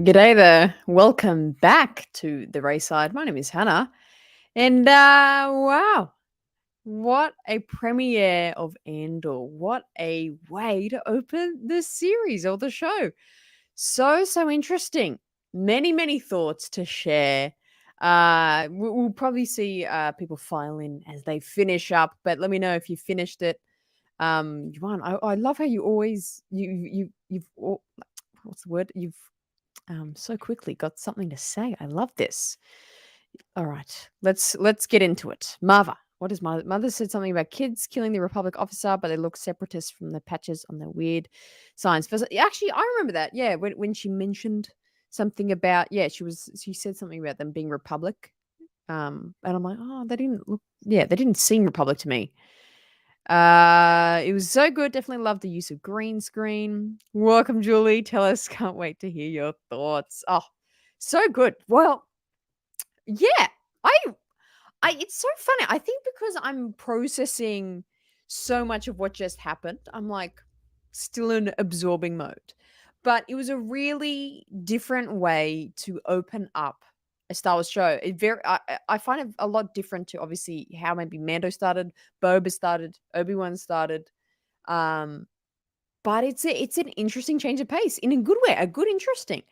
G'day there. Welcome back to the RaeSide. My name is Hannah. And wow, what a premiere of Andor. What a way to open the series or the show. So interesting. Many thoughts to share. We'll probably see people file in as they finish up, but let me know if you finished it. Juan, I love how you always what's the word? You've so quickly got something to say. I love this. All right, let's get into it. Mava, what is mother said something about kids killing the Republic officer, but they look separatist from the patches on their weird signs. Actually, I remember that. Yeah, when she mentioned something about she said something about them being Republic. And I'm like, oh, they didn't look. Yeah, they didn't seem Republic to me. It was so good. Definitely love the use of green screen. Welcome, Julie. Tell us. Can't wait to hear your thoughts. Oh, so good. Well, yeah, I, it's so funny. I think because I'm processing so much of what just happened, I'm like still in absorbing mode. But it was a really different way to open up a Star Wars show. I find it a lot different to obviously how maybe Mando started, Boba started, Obi-Wan started. Um, but it's an interesting change of pace in a good way, a good interesting.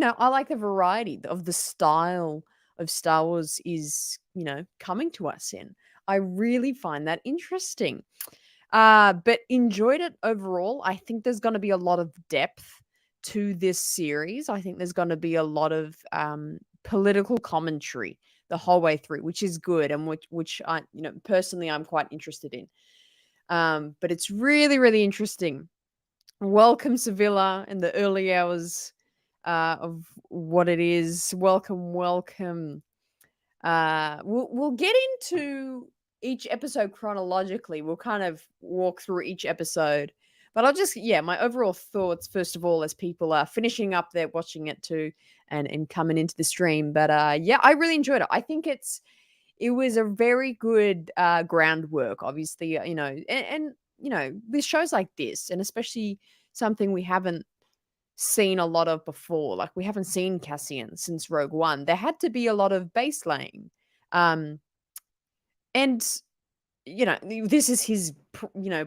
I like the variety of the style of Star Wars is, coming to us in. I really find that interesting. But enjoyed it overall. I think there's going to be a lot of depth to this series. I think there's going to be a lot of political commentary the whole way through, which is good and which I, personally I'm quite interested in. But it's really interesting. Welcome, Sevilla, in the early hours of what it is. Welcome. We'll get into each episode chronologically. We'll kind of walk through each episode, but my overall thoughts first of all as people are finishing up there watching it too, and coming into the stream. But yeah, I really enjoyed it. I think it was a very good groundwork. Obviously, and with shows like this, and especially something we haven't seen a lot of before. Like we haven't seen Cassian since Rogue One. There had to be a lot of base laying. And this is his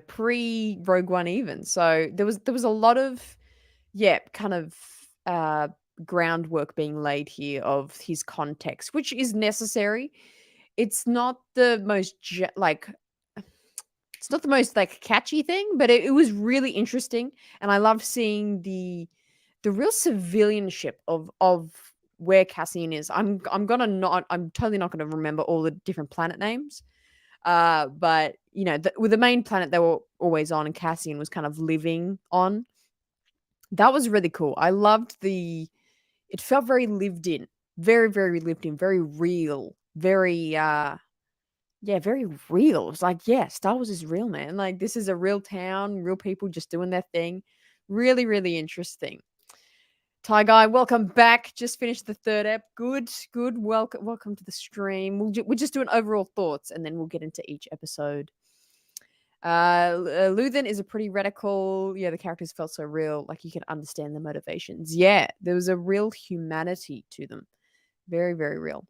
pre Rogue One even. So there was a lot of kind of groundwork being laid here of his context, which is necessary. It's not the most it's not the most like catchy thing, but it was really interesting, and I love seeing the real civilianship of where Cassian is. I'm totally not gonna remember all the different planet names. But with the main planet they were always on and Cassian was kind of living on. That was really cool. I loved it felt very lived in, very lived in, very real, very very real. It was like, yeah, Star Wars is real, man. Like this is a real town, real people just doing their thing. Really interesting. Ty Guy, welcome back. Just finished the third ep. Good. Welcome to the stream. We'll just do an overall thoughts, and then we'll get into each episode. Luthen is a pretty radical. Yeah, the characters felt so real. Like you can understand the motivations. Yeah, there was a real humanity to them. Very real.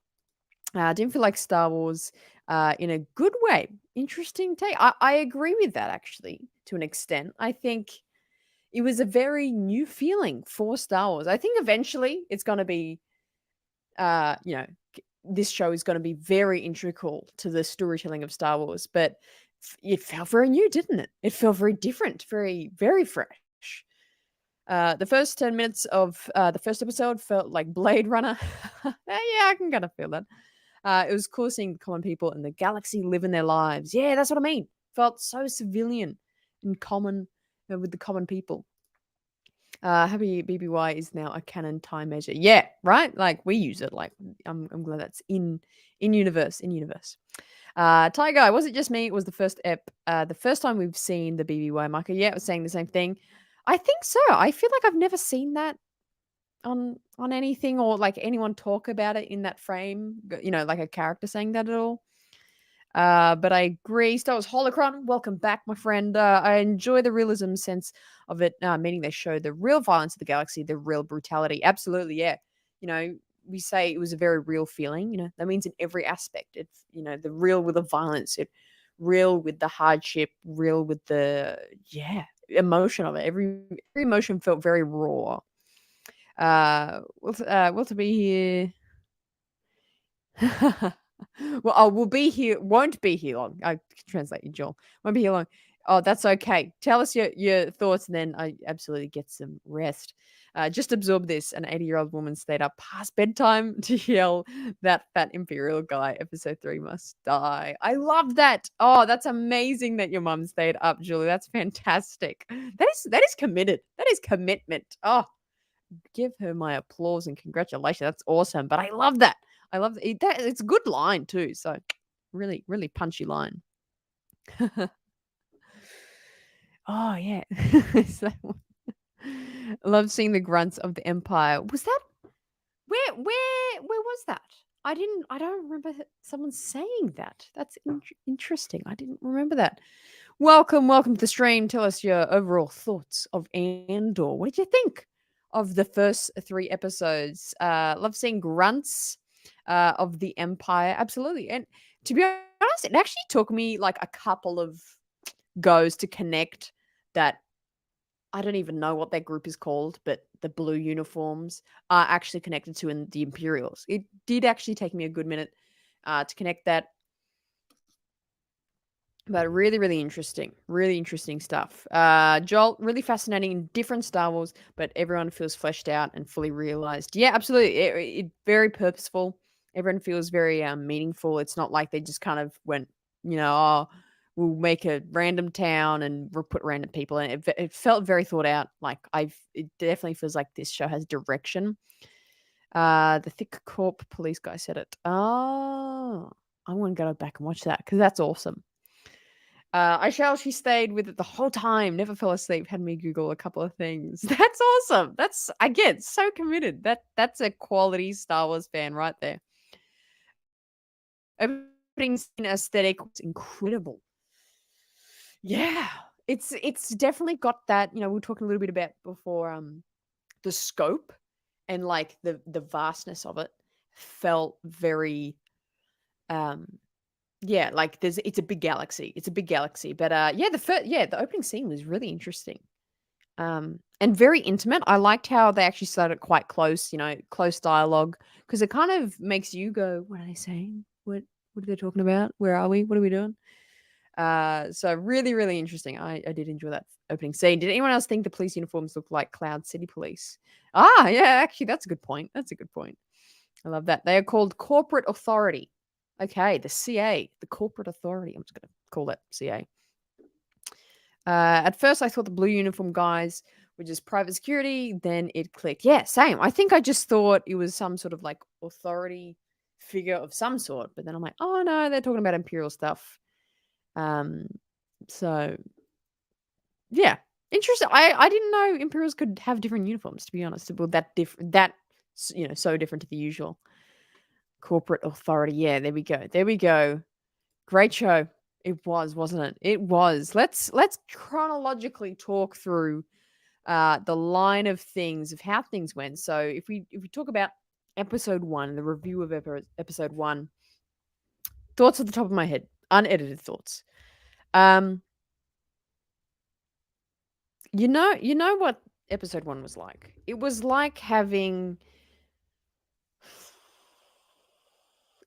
Didn't feel like Star Wars in a good way. Interesting take. I agree with that actually to an extent. I think it was a very new feeling for Star Wars. I think eventually it's going to be, this show is going to be very integral to the storytelling of Star Wars. But it felt very new, didn't it? It felt very different, very fresh. The first 10 minutes of the first episode felt like Blade Runner. Yeah, I can kind of feel that. It was cool seeing the common people in the galaxy living their lives. Yeah, that's what I mean. Felt so civilian and common with the common people. Happy BBY is now a canon time measure. Yeah, right? Like we use it. Like I'm glad that's in universe. Ty Guy, was it just me? It was the first the first time we've seen the BBY marker. Yeah, it was saying the same thing. I think so. I feel like I've never seen that on anything or like anyone talk about it in that frame, like a character saying that at all. But I agree. Star Wars Holocron, welcome back, my friend. I enjoy the realism sense of it, meaning they show the real violence of the galaxy, the real brutality. Absolutely, yeah. You know, we say it was a very real feeling. That means in every aspect. It's the real with the violence, real with the hardship, real with the emotion of it. Every emotion felt very raw. Well, to be here. Well, we'll be here. Won't be here long. I can translate you, Joel. Won't be here long. Oh, that's okay. Tell us your thoughts, and then I absolutely get some rest. Just absorb this. An 80-year-old woman stayed up past bedtime to yell that fat imperial guy. Episode 3 must die. I love that. Oh, that's amazing that your mum stayed up, Julie. That's fantastic. That is committed. That is commitment. Oh, give her my applause and congratulations. That's awesome. But I love that. I love that. It's a good line too. So really, really punchy line. Oh yeah. Is that one? I love seeing the grunts of the Empire. Was that where was that? I don't remember someone saying that. That's interesting. I didn't remember that. Welcome to the stream. Tell us your overall thoughts of Andor. What did you think of the first 3 episodes? Love seeing grunts of the Empire. Absolutely. And to be honest, it actually took me like a couple of goes to connect that. I don't even know what that group is called, but the blue uniforms are actually connected to in the Imperials. It did actually take me a good minute to connect that. But really, really interesting stuff. Joel, really fascinating, different Star Wars, but everyone feels fleshed out and fully realized. Yeah, absolutely. It very purposeful. Everyone feels very meaningful. It's not like they just kind of went, oh, we'll make a random town and we'll put random people in it. It felt very thought out. It definitely feels like this show has direction. The thick corp police guy said it. Oh, I want to go back and watch that because that's awesome. She stayed with it the whole time, never fell asleep, had me Google a couple of things. That's awesome. That's again so committed. That's a quality Star Wars fan right there. Opening scene aesthetic was incredible. Yeah. It's definitely got that, we were talking a little bit about before, the scope and like the vastness of it felt very um yeah, like it's a big galaxy. It's a big galaxy. But the opening scene was really interesting. And very intimate. I liked how they actually started quite close, close dialogue because it kind of makes you go, what are they saying? What are they talking about? Where are we? What are we doing? So really, really interesting. I did enjoy that opening scene. Did anyone else think the police uniforms looked like Cloud City Police? Ah, yeah, actually, that's a good point. That's a good point. I love that. They are called corporate authority. Okay, the CA, the corporate authority. I'm just going to call that CA. At first, I thought the blue uniform guys were just private security. Then it clicked. Yeah, same. I think I just thought it was some sort of like authority figure of some sort. But then I'm like, oh no, they're talking about Imperial stuff. Um, so yeah, interesting. I didn't know Imperials could have different uniforms. To be honest, well, that different, so different to the usual corporate authority. Yeah, there we go. There we go. Great show. It was, wasn't it? It was. Let's chronologically talk through the line of things of how things went. So if we talk about episode 1, the review of episode 1, thoughts at the top of my head, unedited thoughts. You know what episode 1 was like? It was like having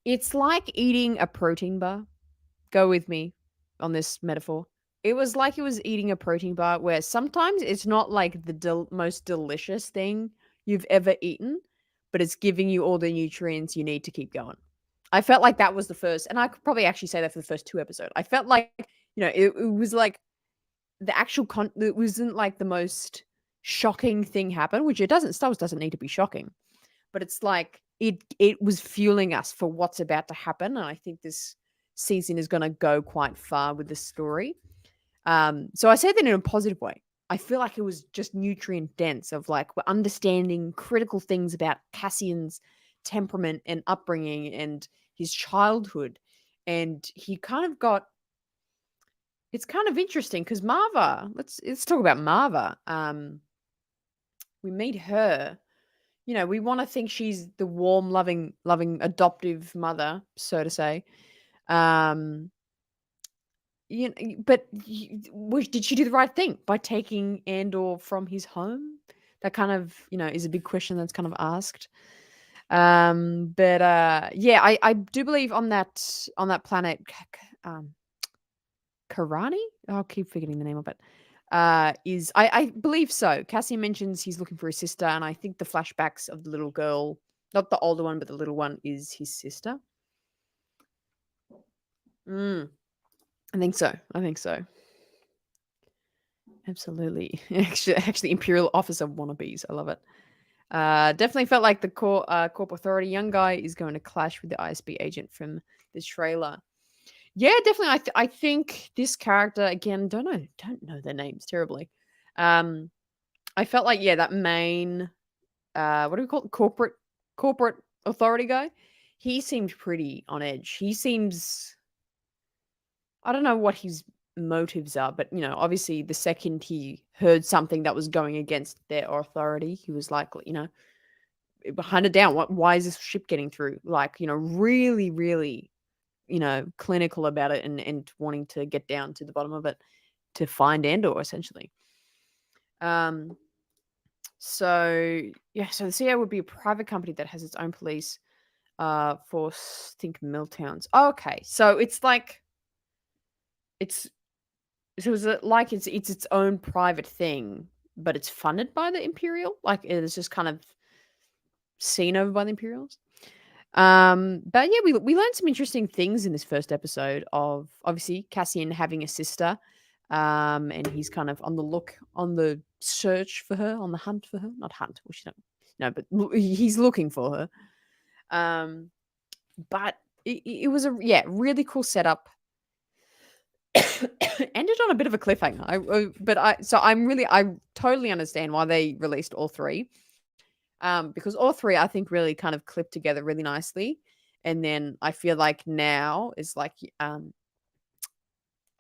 it's like eating a protein bar. Go with me on this metaphor. It was like it was eating a protein bar where sometimes it's not like the most delicious thing you've ever eaten, but it's giving you all the nutrients you need to keep going. I felt like that was the first, and I could probably actually say that for the first 2 episodes. I felt like, it was like the actual it wasn't like the most shocking thing happened, which it doesn't. Star Wars doesn't need to be shocking, but it's like it was fueling us for what's about to happen, and I think this season is going to go quite far with the story. So I say that in a positive way. I feel like it was just nutrient dense of like we're understanding critical things about Cassian's temperament and upbringing and his childhood. and he kind of got. It's kind of interesting because Marva. Let's talk about Marva. We meet her. We want to think she's the warm, loving adoptive mother, so to say. Um, but did she do the right thing by taking Andor from his home? That kind of, is a big question that's kind of asked. But yeah, I do believe on that planet, Karani. I'll keep forgetting the name of it. Is I believe so. Cassian mentions he's looking for his sister, and I think the flashbacks of the little girl, not the older one, but the little one, is his sister. Mm, I think so. Absolutely. Actually, Imperial officer wannabes. I love it. Definitely felt like the Corp Authority young guy is going to clash with the ISB agent from the trailer. Yeah, definitely. I think this character again. Don't know their names terribly. Um, I felt like that main what do we call it? Corporate authority guy. He seemed pretty on edge. He seems. I don't know what his motives are, but obviously the second he heard something that was going against their authority, he was like, hunted down. Why is this ship getting through? Like, really, really, clinical about it and wanting to get down to the bottom of it to find Andor, essentially. Um, so yeah, so the CIA would be a private company that has its own police for think mill towns. Oh, okay, so it's like it's so is it like it's its own private thing, but it's funded by the Imperial? Like it's just kind of seen over by the Imperials? But yeah, we learned some interesting things in this first episode of obviously Cassian having a sister. And he's kind of on the search for her, on the hunt for her. Not hunt, well, she don't no, but he's looking for her. But it was a really cool setup. Ended on a bit of a cliffhanger. I totally understand why they released all three. Because all three I think really kind of clipped together really nicely. And then I feel like now is like I'm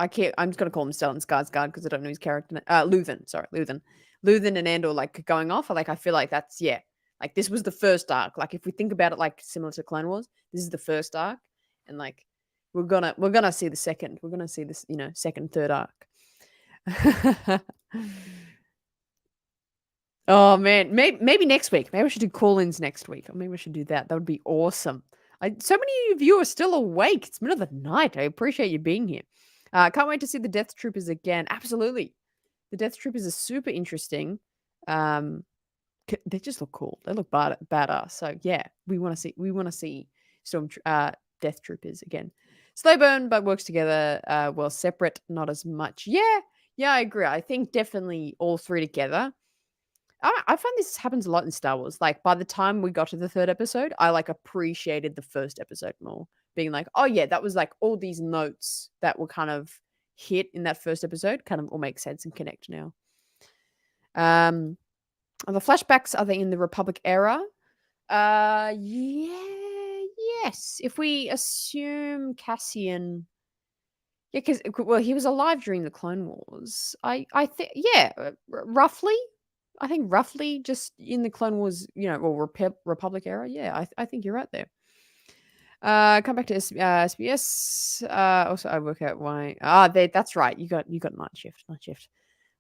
just gonna call him Stellan Skarsgård because I don't know his character. Luthen, sorry, Luthen. Luthen and Andor like going off. Like I feel like that's like this was the first arc. Like if we think about it like similar to Clone Wars, this is the first arc, and like we're gonna see the second. We're gonna see this, second, third arc. Oh man, maybe next week. Maybe we should do call-ins next week. Or maybe we should do that. That would be awesome. So many of you are still awake. It's middle of the night. I appreciate you being here. Can't wait to see the Death Troopers again. Absolutely, the Death Troopers are super interesting. They just look cool. They look badass. So yeah, we want to see Death Troopers again. Slow burn, but works together. Well, separate, not as much. Yeah, I agree. I think definitely all three together. I find this happens a lot in Star Wars. Like by the time we got to the third episode, I like appreciated the first episode more. Being like, oh yeah, that was like all these notes that were kind of hit in that first episode kind of all make sense and connect now. The flashbacks, are they in the Republic era? Yes. If we assume Cassian, yeah, because he was alive during the Clone Wars. I think roughly. I think roughly just in the Clone Wars, Republic era. Yeah, I think you're right there. Come back to SBS. Also, I work out why. That's right. You got night shift. Night shift.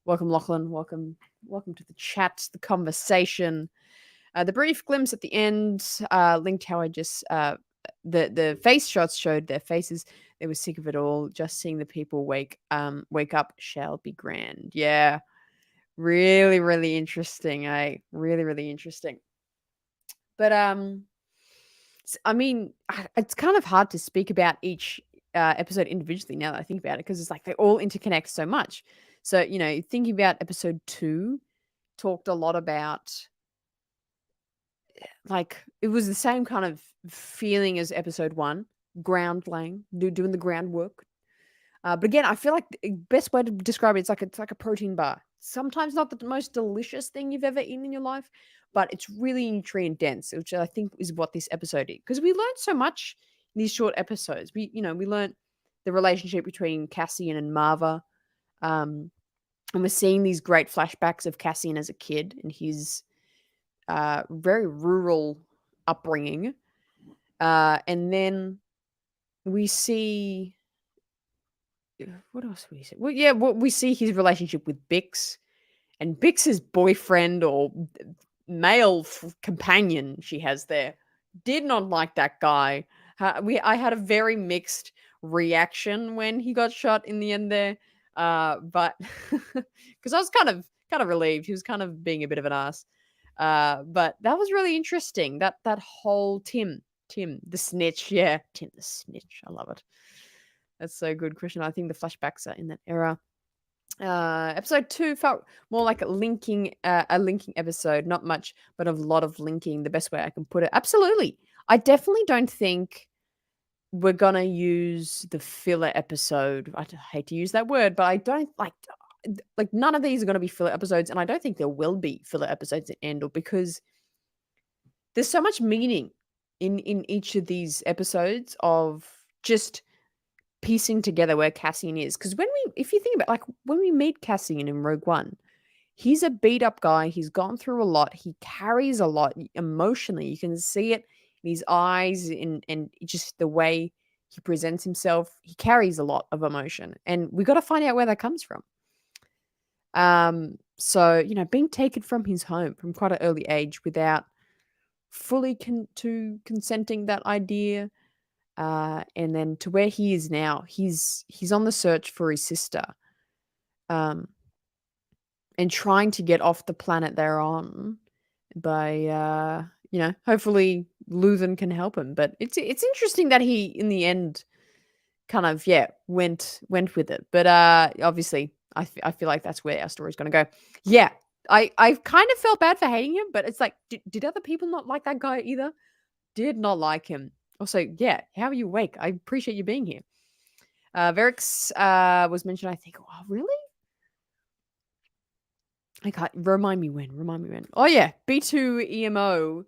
Welcome, Lachlan. Welcome to the chat, the conversation. The brief glimpse at the end linked how I just the face shots showed their faces. They were sick of it all. Just seeing the people wake up shall be grand. Yeah, really, really interesting. Really, really interesting. But I mean, it's kind of hard to speak about each episode individually now that I think about it because it's like they all interconnect so much. So thinking about episode 2, talked a lot about like it was the same kind of feeling as episode 1, ground laying, doing the groundwork. But again, I feel like the best way to describe it's like a protein bar. Sometimes not the most delicious thing you've ever eaten in your life, but it's really nutrient dense, which I think is what this episode is. Because we learned so much these short episodes. We learnt the relationship between Cassian and Marva. And we're seeing these great flashbacks of Cassian as a kid and his very rural upbringing. And then we see what else we see? Well, yeah, we see his relationship with Bix and Bix's boyfriend or male companion she has there. Did not like that guy. I had a very mixed reaction when he got shot in the end there, but because I was kind of relieved. He was kind of being a bit of an ass. But that was really interesting. That whole Tim the snitch, yeah, Tim the snitch. I love it. That's so good, Christian. I think the flashbacks are in that era. Episode 2 felt more like a linking episode, not much, but a lot of linking, the best way I can put it. Absolutely. I definitely don't think we're gonna use the filler episode. Hate to use that word, but I don't like none of these are gonna be filler episodes, and I don't think there will be filler episodes in Andor because there's so much meaning in each of these episodes of just piecing together where Cassian is. Because if you think about when we meet Cassian in Rogue One, he's a beat up guy. He's gone through a lot. He carries a lot emotionally. You can see it in his eyes and just the way he presents himself. He carries a lot of emotion, and we got to find out where that comes from. So being taken from his home from quite an early age without fully consenting that idea. And then to where he is now, he's on the search for his sister, and trying to get off the planet they're on by hopefully Luthen can help him. But it's interesting that he in the end kind of went with it. But obviously I feel like that's where our story's going to go. Yeah, I kind of felt bad for hating him, but it's like did other people not like that guy either? Did not like him. Also, yeah, how are you awake? I appreciate you being here. Verix was mentioned, I think. Oh, really? I can't remind me when. Oh yeah, B2 EMO,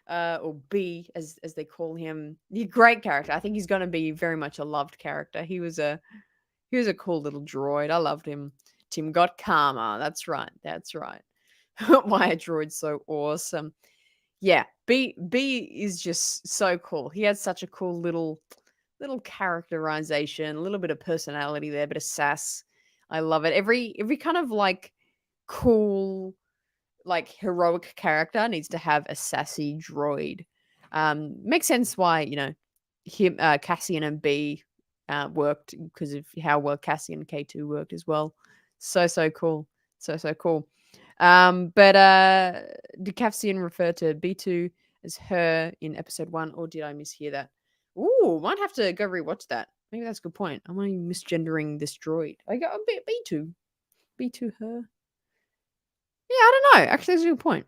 or B as they call him. He's a great character. I think he's gonna be very much a loved character. He was a cool little droid. I loved him. Tim got karma. That's right. Why a droid's so awesome. Yeah, B is just so cool. He had such a cool little characterization, a little bit of personality there, bit of sass. I love it. Every kind of cool, heroic character needs to have a sassy droid. Makes sense why him, Cassian and B worked because of how well Cassian and K2 worked as well. So cool, so cool. But did Cassian refer to B2 as her in episode 1, or did I mishear that? Ooh, might have to go rewatch that. Maybe that's a good point. Am I misgendering this droid? I got a bit B2 her. Yeah, I don't know. Actually, that's a good point.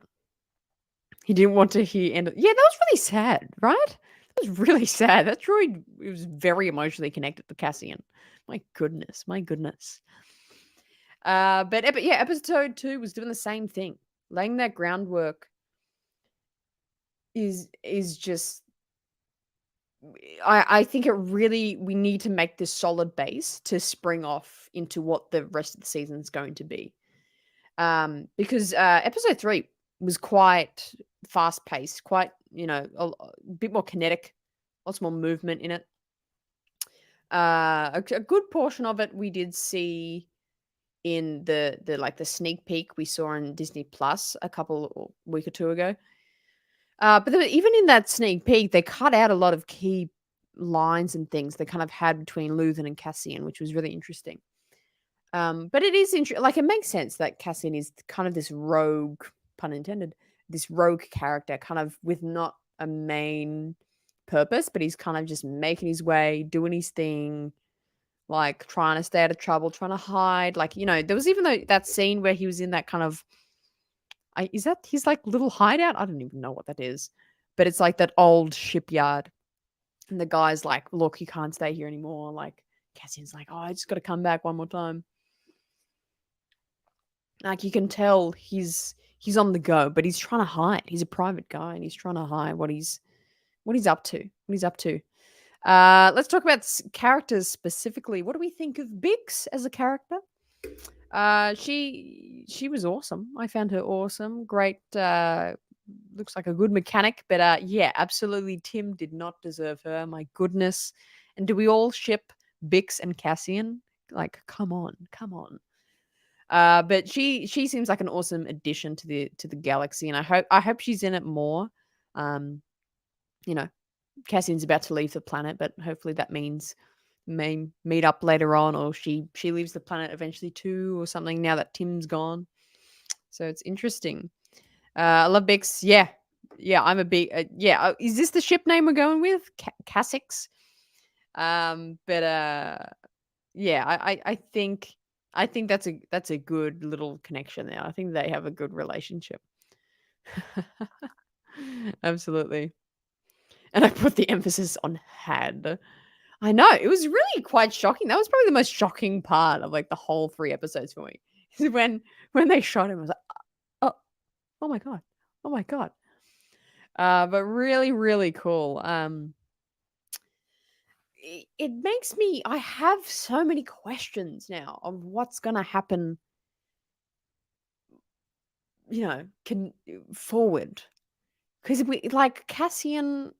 He didn't want to hear end. Yeah, that was really sad, right? That was really sad. That droid was very emotionally connected to Cassian. My goodness. But yeah, episode 2 was doing the same thing. Laying that groundwork is just I think we need to make this solid base to spring off into what the rest of the season is going to be. Because episode 3 was quite fast paced, quite, a bit more kinetic, lots more movement in it. A good portion of it we did see in the sneak peek we saw on Disney Plus week or two ago. But even in that sneak peek, they cut out a lot of key lines and things they kind of had between Luthen and Cassian, which was really interesting. But it is interesting. It makes sense that Cassian is kind of this rogue, pun intended, this rogue character, kind of with not a main purpose, but he's kind of just making his way, doing his thing, trying to stay out of trouble, trying to hide. There was even that scene where he was in that kind of is that his little hideout? I don't even know what that is. But it's that old shipyard. And the guy's like, look, you can't stay here anymore. Cassian's like, oh, I just got to come back one more time. You can tell he's on the go, but he's trying to hide. He's a private guy and he's trying to hide what he's up to. Let's talk about characters specifically. What do we think of Bix as a character? She was awesome. I found her awesome. Great. Looks like a good mechanic, but yeah, absolutely. Tim did not deserve her. My goodness. And do we all ship Bix and Cassian? Like, come on, come on. But she seems like an awesome addition to the galaxy, and I hope she's in it more. Um, you know, Cassian's about to leave the planet, but hopefully that means may meet up later on, or she leaves the planet eventually too, or something. Now that Tim's gone, so it's interesting. I love Bix. Yeah, yeah. I'm a big yeah. Is this the ship name we're going with? Cassix. But yeah. I think that's a good little connection there. I think they have a good relationship. Absolutely. And I put the emphasis on had. I know, it was really quite shocking. That was probably the most shocking part of, like, the whole 3 episodes for me. Is when they shot him, I was like, "Oh, oh my god. Oh my god." But really, really cool. It makes me I have so many questions now of what's gonna happen, can forward. 'Cause we like Cassian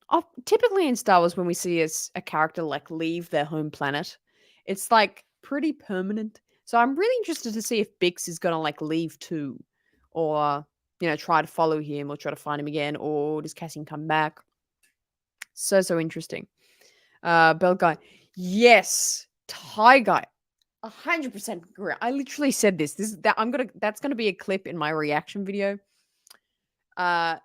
typically in Star Wars when we see a character, like, leave their home planet, it's, like, pretty permanent. So I'm really interested to see if Bix is gonna, like, leave too, or, try to follow him or try to find him again, or does Cassian come back? So, so interesting. Bell Guy. Yes, Tie Guy. 100% agree. I literally said this. That's gonna be a clip in my reaction video. I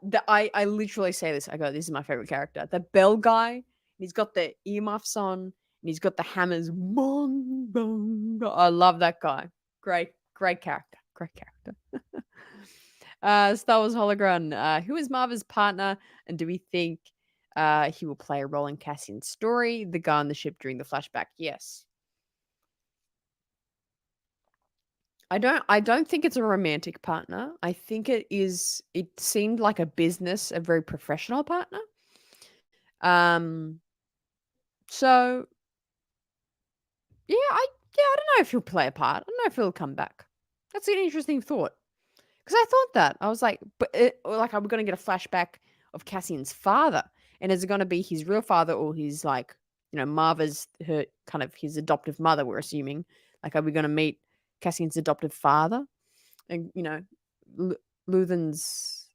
literally say this. I go, "This is my favorite character." The bell guy, he's got the earmuffs on, and he's got the hammers. Bong, bong, bong. I love that guy. Great, great character. Great character. Star Wars hologram. Who is Marva's partner, and do we think he will play a role in Cassian's story? The guy on the ship during the flashback. Yes. I don't think it's a romantic partner. I think it seemed like a business, a very professional partner. Um so I don't know if he'll play a part. I don't know if he'll come back. That's an interesting thought. Because I thought that. I was like, like, are we gonna get a flashback of Cassian's father? And is it gonna be his real father, or his, like, Marva's her kind of his adoptive mother, we're assuming. Like, are we gonna meet Cassian's adoptive father? And, Lu Luthen's,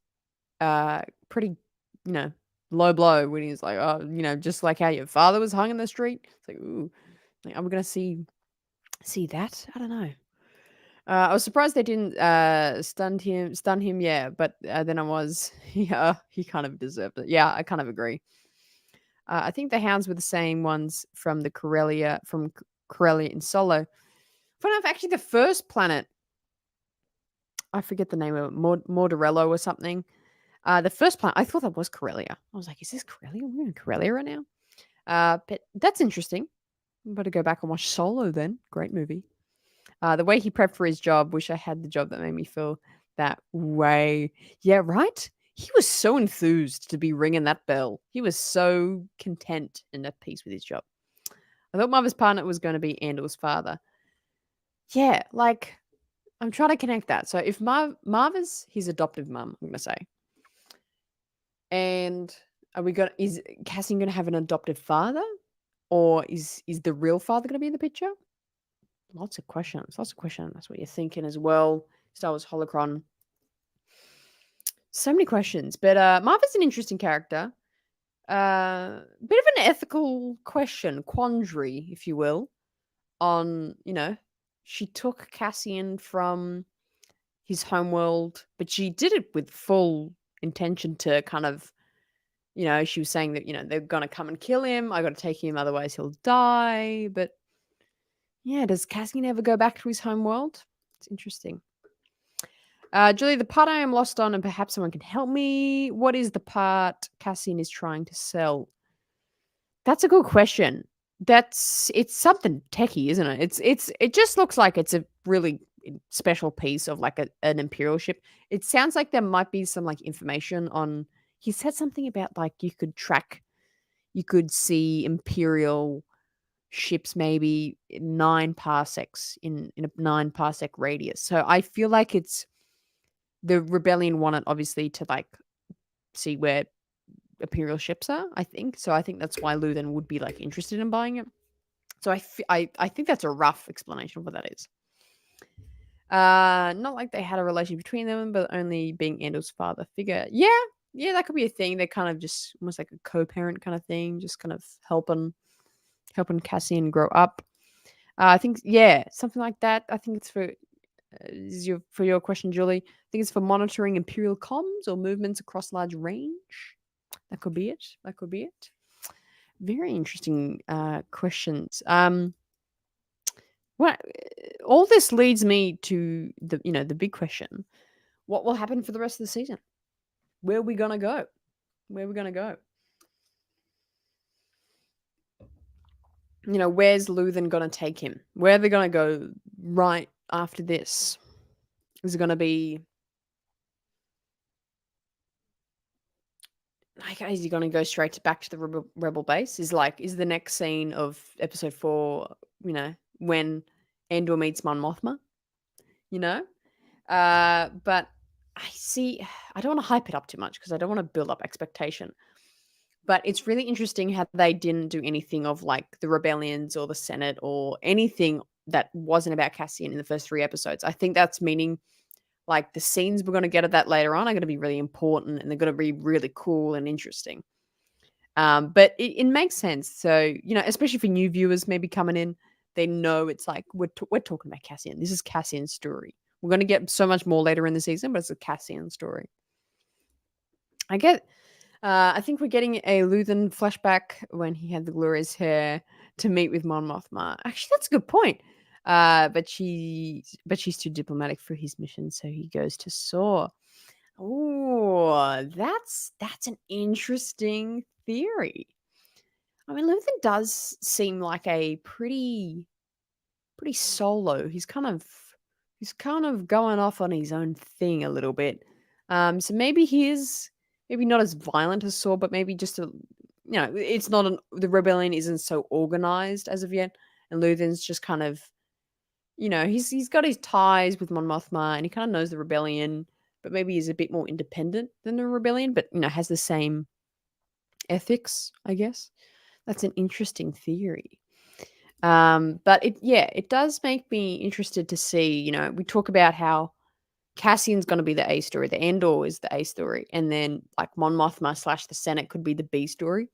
pretty, you know, low blow when he's like, "Oh, just like how your father was hung in the street." It's like, "Ooh, like, are we gonna see that?" I don't know. I was surprised they didn't, stun him, yeah, but, then I was yeah, he kind of deserved it. Yeah, I kind of agree. I think the hounds were the same ones from the Corellia in Solo. Funny enough, actually, the first planet, I forget the name of it, Mordarello or something. The first planet, I thought that was Corellia. I was like, "Is this Corellia? We're in Corellia right now?" But that's interesting. Better go back and watch Solo then. Great movie. The way he prepped for his job, wish I had the job that made me feel that way. Yeah, right? He was so enthused to be ringing that bell. He was so content and at peace with his job. I thought Marva's partner was going to be Andor's father. Yeah, like, I'm trying to connect that. So if Marva's his adoptive mum, I'm going to say. And is Cassian going to have an adoptive father? Or is the real father going to be in the picture? Lots of questions. Lots of questions. That's what you're thinking as well. Star Wars Holocron. So many questions. But Marva's an interesting character. Bit of an ethical question, quandary, if you will, on, she took Cassian from his homeworld, but she did it with full intention to kind of, she was saying that, they're gonna come and kill him. I gotta take him, otherwise he'll die. But yeah, does Cassian ever go back to his homeworld? It's interesting. Julie, the part I am lost on, and perhaps someone can help me. What is the part Cassian is trying to sell? That's a good question. It's something techie, isn't it? It just looks like it's a really special piece of, like, an imperial ship. It sounds like there might be some, like, information on. He said something about, like, you could track you could see Imperial ships maybe 9 parsecs in a 9 parsec radius. So I feel like it's the rebellion wanted obviously to like see where Imperial ships are, I think. So I think that's why Luthen would be like interested in buying it. So I think that's a rough explanation of what that is. Not like they had a relation between them, but only being Andor's father figure. Yeah, that could be a thing. They're kind of just almost like a co-parent kind of thing, just kind of helping Cassian grow up. I think something like that. I think it's for your question, Julie. I think it's for monitoring Imperial comms or movements across large range. That could be it. That could be it. Very interesting questions. What all this leads me to the big question: what will happen for the rest of the season? Where are we gonna go? Where are we gonna go? Where's Luthen gonna take him? Where are they gonna go right after this? Is it gonna be like, is he gonna go straight back to the rebel base? Is the next scene of episode 4, when Andor meets Mon Mothma? You know, but I don't want to hype it up too much because I don't want to build up expectation. But it's really interesting how they didn't do anything of like the rebellions or the Senate or anything that wasn't about Cassian in the first 3 episodes. I think that's meaning like the scenes we're going to get of that later on are going to be really important and they're going to be really cool and interesting. But it makes sense. So, especially for new viewers maybe coming in, they know it's like we're talking about Cassian. This is Cassian's story. We're going to get so much more later in the season, but it's a Cassian story. I think we're getting a Luthen flashback when he had the glorious hair to meet with Mon Mothma. Actually, that's a good point. But she's too diplomatic for his mission, so he goes to Saw. Oh, that's an interesting theory. I mean, Luthen does seem like a pretty solo. He's kind of going off on his own thing a little bit. So maybe he is maybe not as violent as Saw, but maybe just it's not the rebellion isn't so organized as of yet, and Luthen's just kind of, he's got his ties with Mon Mothma, and he kind of knows the rebellion, but maybe he's a bit more independent than the rebellion, but has the same ethics, I guess. That's an interesting theory. But it does make me interested to see, we talk about how Cassian's going to be the A story, the Andor is the A story, and then like Mon Mothma / the Senate could be the B story.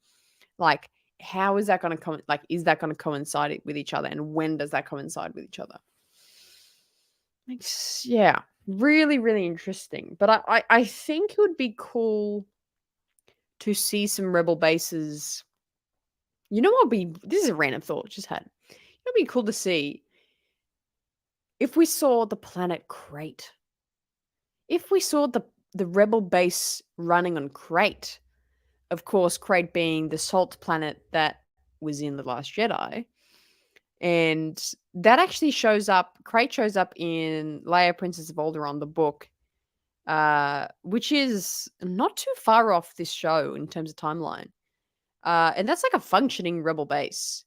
Like, how is that going to is that going to coincide with each other, and when does that coincide with each other? Yeah, really, really interesting. But I think it would be cool to see some rebel bases. This is a random thought just had. It would be cool to see if we saw the planet Crate. If we saw the rebel base running on Crate, of course, Crate being the salt planet that was in The Last Jedi. And that actually Crate shows up in Leia, Princess of Alderaan, the book, which is not too far off this show in terms of timeline. And that's like a functioning rebel base.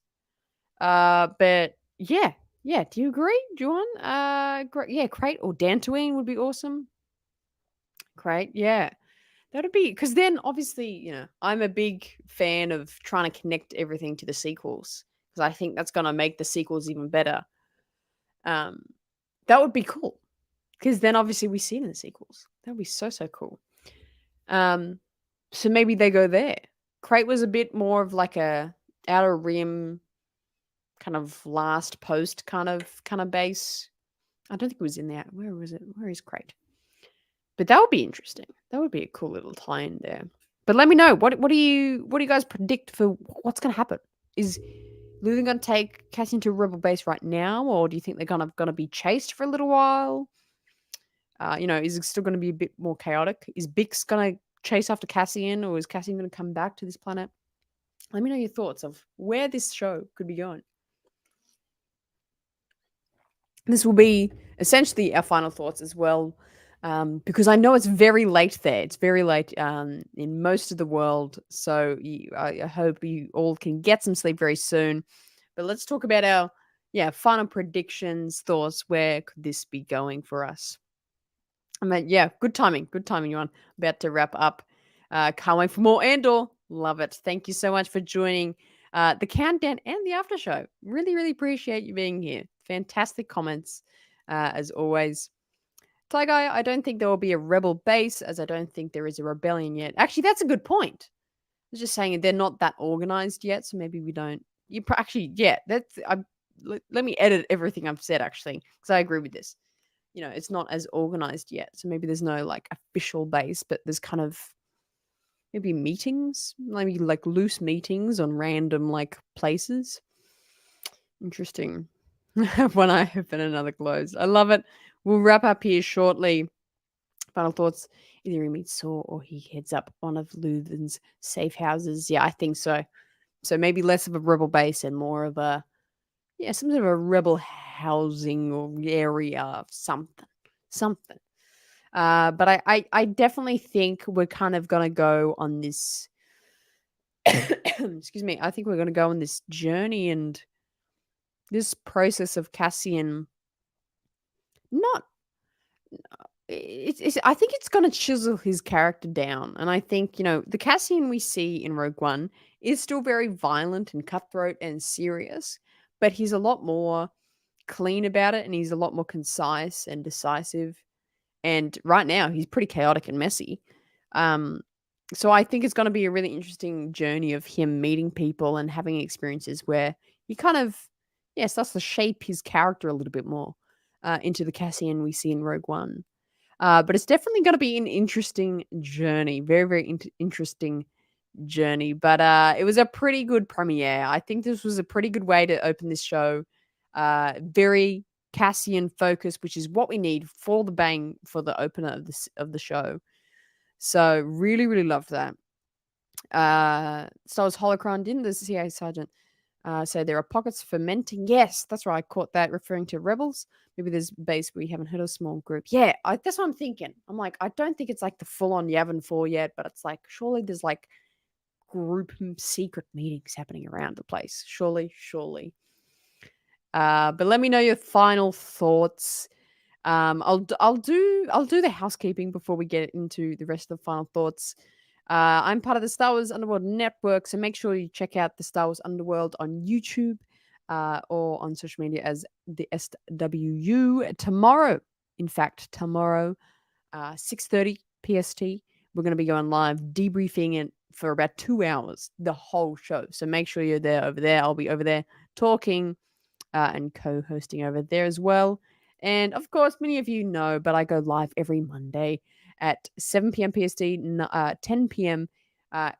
But yeah, do you agree, Juan? Yeah, Crate or Dantooine would be awesome. Crate, yeah. That'd be because then obviously, I'm a big fan of trying to connect everything to the sequels because I think that's gonna make the sequels even better. That would be cool because then obviously we see it in the sequels. That would be so cool. So maybe they go there. Crate was a bit more of like a outer rim kind of last post kind of base. I don't think it was in there. Where was it? Where is Crate? But that would be interesting. That would be a cool little tie-in there. But let me know, what do you guys predict for what's going to happen? Is Luthen going to take Cassian to a rebel base right now, or do you think they're going to be chased for a little while? Is it still going to be a bit more chaotic? Is Bix going to chase after Cassian, or is Cassian going to come back to this planet? Let me know your thoughts of where this show could be going. This will be essentially our final thoughts as well. because I know it's very late there. It's very late in most of the world. So I hope you all can get some sleep very soon. But let's talk about our final predictions, thoughts. Where could this be going for us? I mean, yeah, good timing. Good timing, Yuan. About to wrap up. Can't wait for more Andor. Love it. Thank you so much for joining the countdown and the after show. Really, really appreciate you being here. Fantastic comments, as always. Tiger, I don't think there will be a rebel base, as I don't think there is a rebellion yet. Actually, that's a good point. I was just saying they're not that organized yet, so maybe we don't. Actually, yeah, that's. Let me edit everything I've said actually, because I agree with this. It's not as organized yet. So maybe there's no like official base, but there's kind of maybe meetings, maybe like loose meetings on random like places. Interesting. When I open another close. I love it. We'll wrap up here shortly. Final thoughts. Either he meets Saw or he heads up one of Luthen's safe houses. Yeah, I think so. So maybe less of a rebel base and more of a some sort of a rebel housing or area, something. Something. But I definitely think we're kind of gonna go on this excuse me, I think we're gonna go on this journey and this process of Cassian not I think it's gonna chisel his character down. And I think, the Cassian we see in Rogue One is still very violent and cutthroat and serious, but he's a lot more clean about it and he's a lot more concise and decisive. And right now, he's pretty chaotic and messy. Um, so I think it's going to be a really interesting journey of him meeting people and having experiences where he kind of, starts to shape his character a little bit more into the Cassian we see in Rogue One. But it's definitely going to be an interesting journey, very, very interesting journey. But it was a pretty good premiere. I think this was a pretty good way to open this show. Very Cassian focus, which is what we need for the bang for the opener of the show. So really, really loved that. Star Wars Holocron, didn't the CIA sergeant say there are pockets fermenting? Yes, that's right. I caught that referring to rebels. Maybe there's base we haven't heard, a small group. Yeah, that's what I'm thinking. I'm like, I don't think it's like the full on Yavin 4 yet, but it's like surely there's like group secret meetings happening around the place. Surely, surely. But let me know your final thoughts. I'll do the housekeeping before we get into the rest of the final thoughts. I'm part of the Star Wars Underworld Network, so make sure you check out the Star Wars Underworld on YouTube or on social media as the SWU. Tomorrow, in fact, 6:30 PST, we're going to be going live, debriefing it for about 2 hours, the whole show. So make sure you're there over there. I'll be over there talking and co-hosting over there as well. And of course, many of you know, but I go live every Monday at 7 p.m. PST, 10 p.m.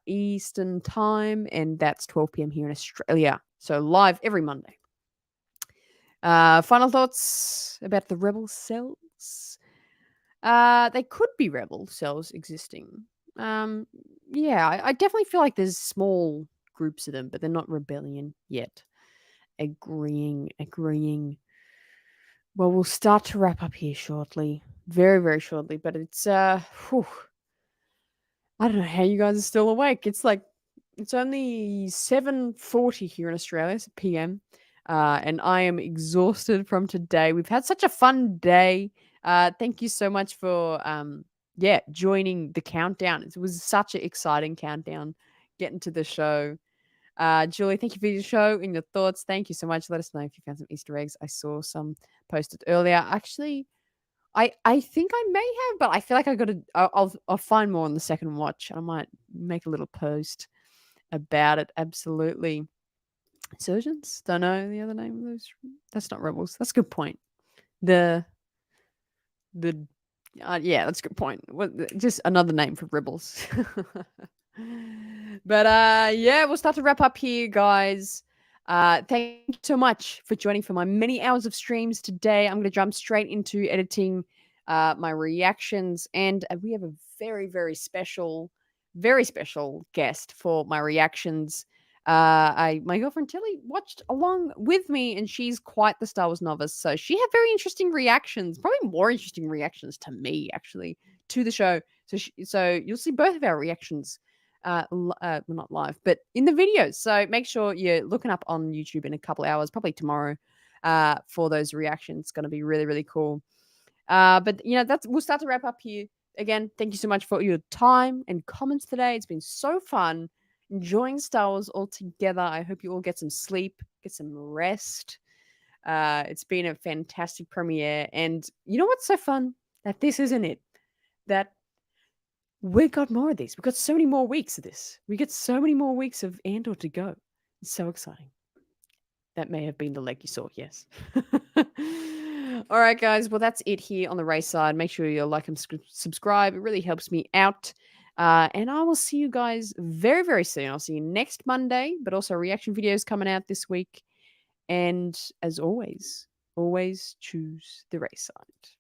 Eastern time, and that's 12 p.m. here in Australia. So live every Monday. Final thoughts about the rebel cells? They could be rebel cells existing. I definitely feel like there's small groups of them, but they're not rebellion yet. Agreeing. Well, we'll start to wrap up here shortly. Very, very shortly. But it's whew, I don't know how you guys are still awake. It's only 7:40 here in Australia, it's PM. And I am exhausted from today. We've had such a fun day. Thank you so much for joining the countdown. It was such an exciting countdown getting to the show. Julie, thank you for your show and your thoughts. Thank you so much. Let us know if you found some Easter eggs. I saw some posted earlier. Actually, I think I may have, but I feel like I'll find more on the second watch. I might make a little post about it. Absolutely. Insurgents? Don't know the other name of those. That's not rebels. That's a good point. The that's a good point. Just another name for rebels. But we'll start to wrap up here, guys. Thank you so much for joining for my many hours of streams today. I'm going to jump straight into editing my reactions, and we have a very, very special guest for my reactions. My girlfriend Tilly watched along with me, and she's quite the Star Wars novice, so she had very interesting reactions, probably more interesting reactions to me actually to the show. So you'll see both of our reactions, well, not live, but in the videos. So make sure you're looking up on YouTube in a couple hours, probably tomorrow, for those reactions. It's going to be really really cool. But that's we'll start to wrap up here. Again, thank you so much for your time and comments today. It's been so fun enjoying Star Wars all together. I hope you all get some sleep, get some rest. It's been a fantastic premiere. And you know what's so fun? That this isn't it. That we got more of these. We got so many more weeks of this. We get so many more weeks of Andor to go. It's so exciting. That may have been the leg you saw, yes. All right, guys. Well, that's it here on the RaeSide. Make sure you like and subscribe. It really helps me out. And I will see you guys very, very soon. I'll see you next Monday, but also reaction videos coming out this week. And as always choose the RaeSide.